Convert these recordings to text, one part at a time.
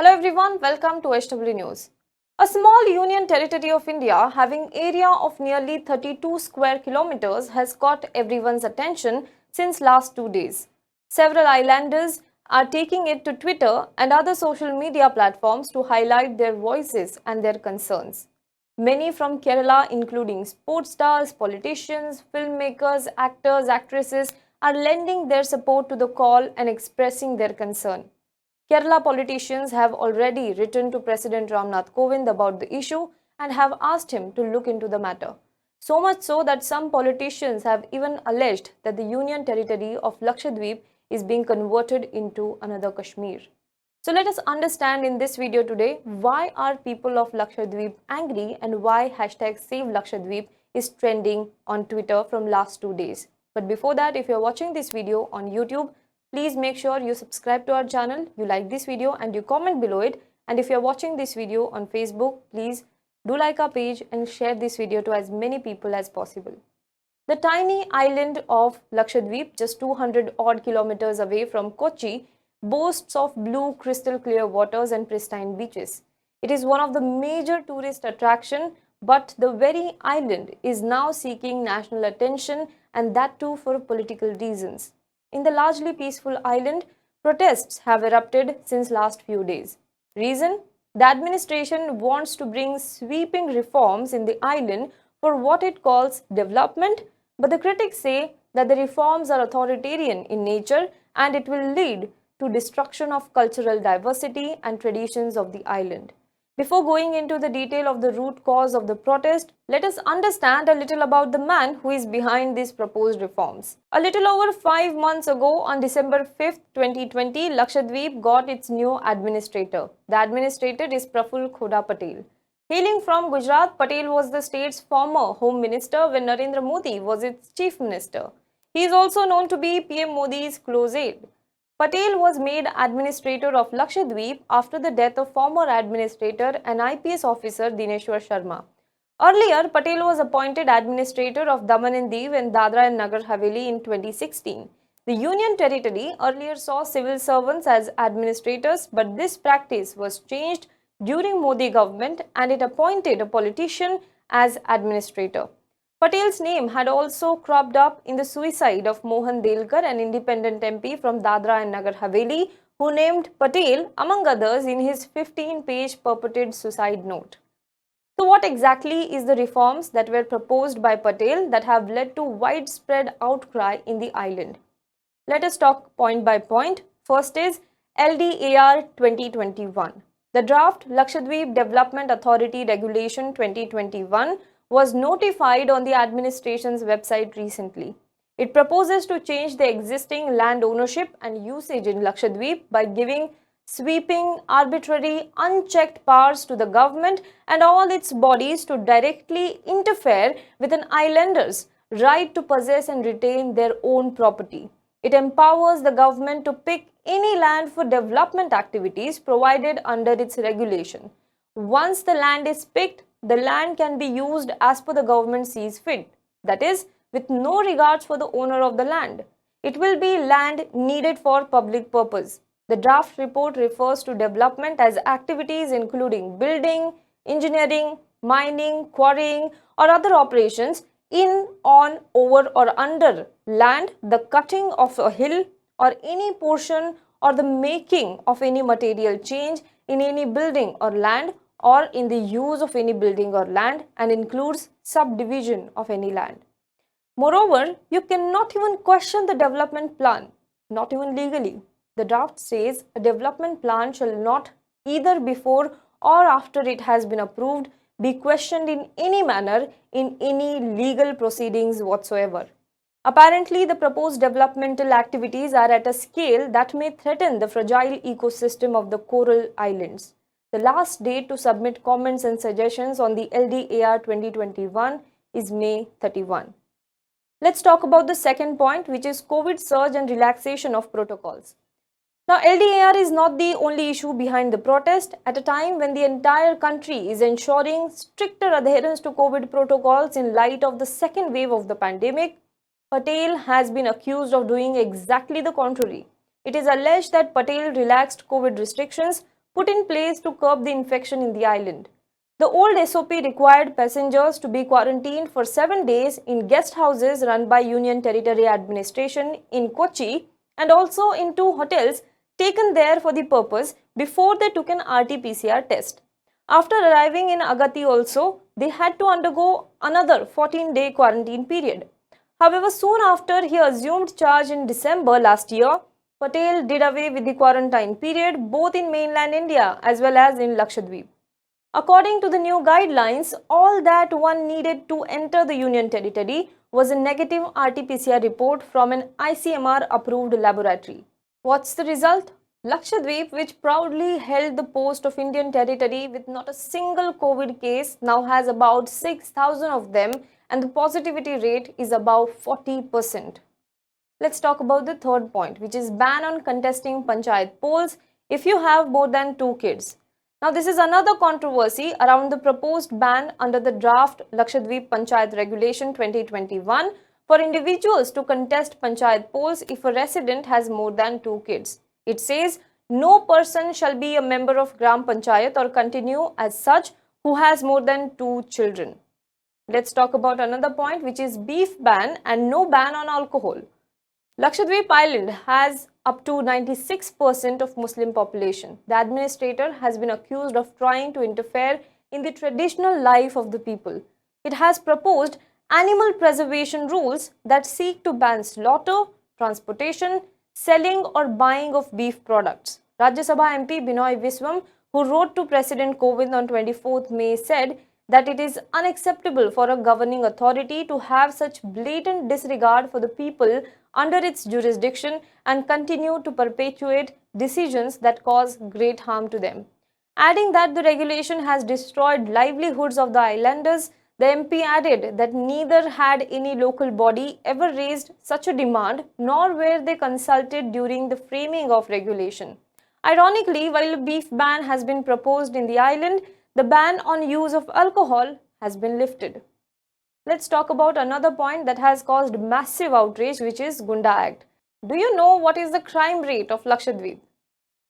Hello everyone, welcome to HW News. A small union territory of India having area of nearly 32 square kilometers has caught everyone's attention since last 2 days. Several islanders are taking it to Twitter and other social media platforms to highlight their voices and their concerns. Many from Kerala, including sports stars, politicians, filmmakers, actors, actresses, are lending their support to the call and expressing their concern. Kerala politicians have already written to President Ramnath Kovind about the issue and have asked him to look into the matter. So much so that some politicians have even alleged that the Union territory of Lakshadweep is being converted into another Kashmir. So let us understand in this video today why are people of Lakshadweep angry and why hashtag Save Lakshadweep is trending on Twitter from last 2 days. But before that, if you are watching this video on YouTube, please make sure you subscribe to our channel, you like this video and you comment below it. And if you are watching this video on Facebook, please do like our page and share this video to as many people as possible. The tiny island of Lakshadweep, just 200 odd kilometers away from Kochi, boasts of blue crystal clear waters and pristine beaches. It is one of the major tourist attractions, but the very island is now seeking national attention, and that too for political reasons. In the largely peaceful island, protests have erupted since last few days. Reason? The administration wants to bring sweeping reforms in the island for what it calls development, but the critics say that the reforms are authoritarian in nature and it will lead to destruction of cultural diversity and traditions of the island. Before going into the detail of the root cause of the protest, let us understand a little about the man who is behind these proposed reforms. A little over 5 months ago, on December 5th, 2020, Lakshadweep got its new administrator. The administrator is Praful Khoda Patel. Hailing from Gujarat, Patel was the state's former Home Minister when Narendra Modi was its Chief Minister. He is also known to be PM Modi's close aide. Patel was made administrator of Lakshadweep after the death of former administrator and IPS officer Dineshwar Sharma. Earlier, Patel was appointed administrator of Daman and Diu and Dadra and Nagar Haveli in 2016. The Union Territory earlier saw civil servants as administrators, but this practice was changed during Modi government and it appointed a politician as administrator. Patel's name had also cropped up in the suicide of Mohan Delkar, an independent MP from Dadra and Nagar Haveli, who named Patel, among others, in his 15-page purported suicide note. So what exactly is the reforms that were proposed by Patel that have led to widespread outcry in the island? Let us talk point by point. First is LDAR 2021. The draft Lakshadweep Development Authority Regulation 2021 was notified on the administration's website recently. It proposes to change the existing land ownership and usage in Lakshadweep by giving sweeping, arbitrary, unchecked powers to the government and all its bodies to directly interfere with an islander's right to possess and retain their own property. It empowers the government to pick any land for development activities provided under its regulation. Once the land is picked, the land can be used as per the government sees fit, that is, with no regards for the owner of the land. It will be land needed for public purpose. The draft report refers to development as activities including building, engineering, mining, quarrying, or other operations in, on, over, or under land, the cutting of a hill, or any portion, or the making of any material change in any building or land, or in the use of any building or land, and includes subdivision of any land. Moreover, you cannot even question the development plan, not even legally. The draft says a development plan shall not, either before or after it has been approved, be questioned in any manner in any legal proceedings whatsoever. Apparently, the proposed developmental activities are at a scale that may threaten the fragile ecosystem of the coral islands. The last date to submit comments and suggestions on the LDAR 2021 is May 31. Let's talk about the second point, which is COVID surge and relaxation of protocols. Now, LDAR is not the only issue behind the protest. At a time when the entire country is ensuring stricter adherence to COVID protocols in light of the second wave of the pandemic, Patel has been accused of doing exactly the contrary. It is alleged that Patel relaxed COVID restrictions put in place to curb the infection in the island. The old SOP required passengers to be quarantined for 7 days in guest houses run by Union Territory Administration in Kochi and also in 2 hotels taken there for the purpose before they took an RT-PCR test. After arriving in Agatti also, they had to undergo another 14-day quarantine period. However, soon after he assumed charge in December last year, Patel did away with the quarantine period both in mainland India as well as in Lakshadweep. According to the new guidelines, all that one needed to enter the Union Territory was a negative RT-PCR report from an ICMR-approved laboratory. What's the result? Lakshadweep, which proudly held the post of Indian Territory with not a single COVID case, now has about 6,000 of them and the positivity rate is above 40%. Let's talk about the third point, which is ban on contesting panchayat polls if you have more than 2 kids. Now, this is another controversy around the proposed ban under the draft Lakshadweep Panchayat Regulation 2021 for individuals to contest panchayat polls if a resident has more than 2 kids. It says no person shall be a member of Gram Panchayat or continue as such who has more than 2 children. Let's talk about another point, which is beef ban and no ban on alcohol. Lakshadweep Island has up to 96% of Muslim population. The administrator has been accused of trying to interfere in the traditional life of the people. It has proposed animal preservation rules that seek to ban slaughter, transportation, selling or buying of beef products. Rajya Sabha MP Binoy Viswam, who wrote to President Kovind on 24th May, said that it is unacceptable for a governing authority to have such blatant disregard for the people under its jurisdiction and continue to perpetuate decisions that cause great harm to them. Adding that the regulation has destroyed livelihoods of the islanders, the MP added that neither had any local body ever raised such a demand, nor were they consulted during the framing of regulation. Ironically, while a beef ban has been proposed in the island, the ban on use of alcohol has been lifted. Let's talk about another point that has caused massive outrage, which is Gunda Act. Do you know what is the crime rate of Lakshadweep?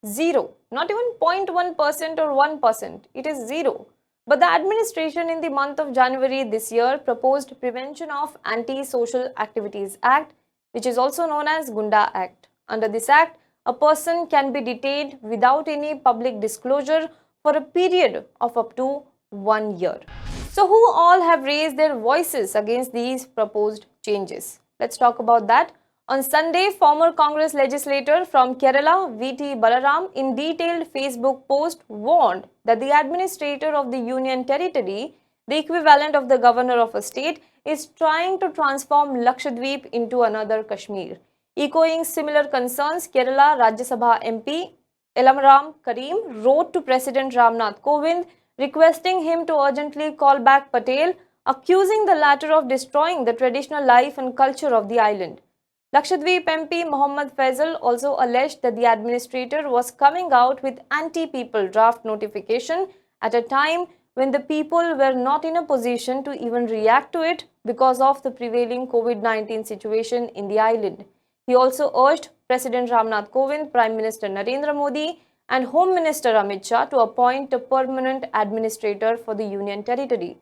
Zero. Not even 0.1% or 1%. It is zero. But the administration in the month of January this year proposed Prevention of Anti-Social Activities Act, which is also known as Gunda Act. Under this act, a person can be detained without any public disclosure for a period of up to 1 year. So who all have raised their voices against these proposed changes? Let's talk about that. On Sunday, former Congress legislator from Kerala, V.T. Balaram, in detailed Facebook post warned that the administrator of the Union Territory, the equivalent of the governor of a state, is trying to transform Lakshadweep into another Kashmir. Echoing similar concerns, Kerala Rajya Sabha MP Elaram Karim wrote to President Ramnath Kovind requesting him to urgently call back Patel, accusing the latter of destroying the traditional life and culture of the island. Lakshadweep MP Mohammad Faisal also alleged that the administrator was coming out with anti-people draft notification at a time when the people were not in a position to even react to it because of the prevailing COVID-19 situation in the island. He also urged President Ramnath Kovind, Prime Minister Narendra Modi, and Home Minister Amit Shah to appoint a permanent administrator for the Union Territory.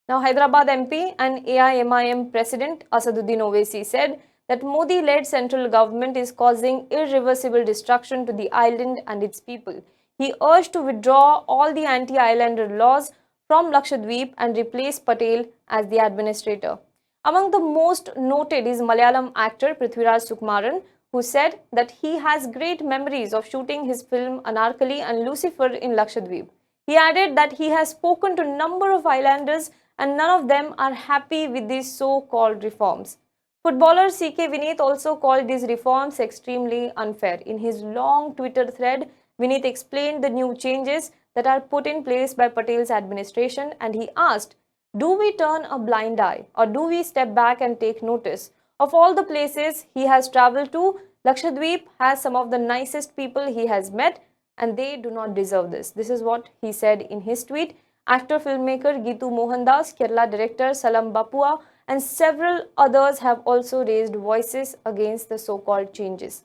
Now, Hyderabad MP and AIMIM President Asaduddin Owaisi said that Modi-led central government is causing irreversible destruction to the island and its people. He urged to withdraw all the anti-islander laws from Lakshadweep and replace Patel as the administrator. Among the most noted is Malayalam actor Prithviraj Sukumaran, who said that he has great memories of shooting his film Anarkali and Lucifer in Lakshadweep. He added that he has spoken to a number of islanders and none of them are happy with these so-called reforms. Footballer C.K. Vineet also called these reforms extremely unfair. In his long Twitter thread, Vineet explained the new changes that are put in place by Patel's administration and he asked, do we turn a blind eye or do we step back and take notice? Of all the places he has travelled to, Lakshadweep has some of the nicest people he has met and they do not deserve this. This is what he said in his tweet. Actor filmmaker Geetu Mohandas, Kerala director Salam Bapua and several others have also raised voices against the so-called changes.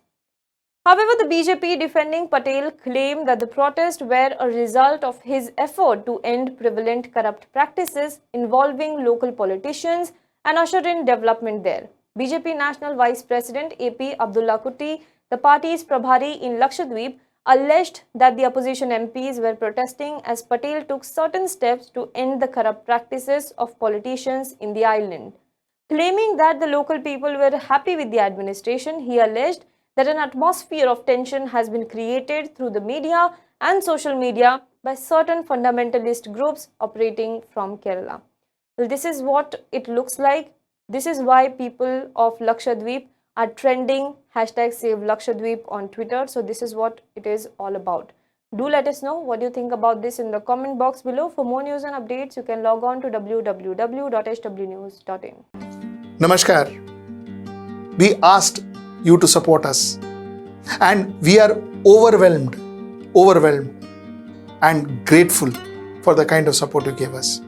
However, the BJP defending Patel claimed that the protests were a result of his effort to end prevalent corrupt practices involving local politicians and usher in development there. BJP National Vice President AP Abdullah Kutty, the party's Prabhari in Lakshadweep, alleged that the opposition MPs were protesting as Patel took certain steps to end the corrupt practices of politicians in the island. Claiming that the local people were happy with the administration, he alleged that an atmosphere of tension has been created through the media and social media by certain fundamentalist groups operating from Kerala. Well, this is what it looks like. This is why people of Lakshadweep are trending #SaveLakshadweep on Twitter. So this is what it is all about. Do let us know what you think about this in the comment box below. For more news and updates, you can log on to www.hwnews.in. Namaskar. We asked you to support us, and we are overwhelmed and grateful for the kind of support you gave us.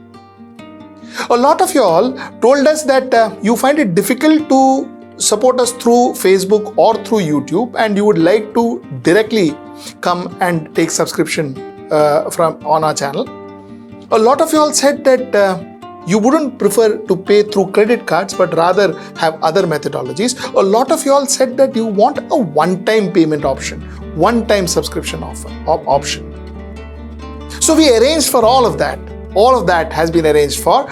A lot of you all told us that you find it difficult to support us through Facebook or through YouTube, and you would like to directly come and take subscription on our channel. A lot of you all said that you wouldn't prefer to pay through credit cards but rather have other methodologies. A lot of you all said that you want a one-time payment option, one-time subscription option. So we arranged for all of that. All of that has been arranged for.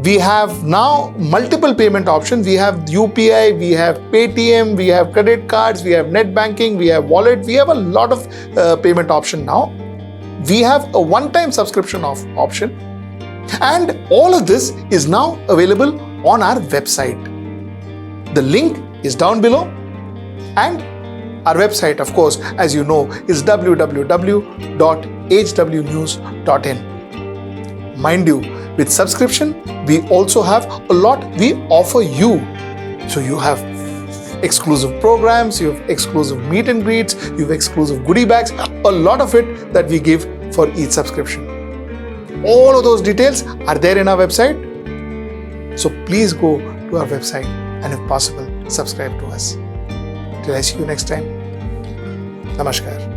We have now multiple payment options. We have UPI, we have Paytm, we have credit cards, we have net banking, we have wallet. We have a lot of payment option now. We have a one-time subscription option. And all of this is now available on our website. The link is down below. And our website, of course, as you know, is www.hwnews.in. Mind you, with subscription, we also have a lot we offer you. So you have exclusive programs, you have exclusive meet and greets, you have exclusive goodie bags, a lot of it that we give for each subscription. All of those details are there in our website. So please go to our website and if possible, subscribe to us. Till I see you next time. Namaskar.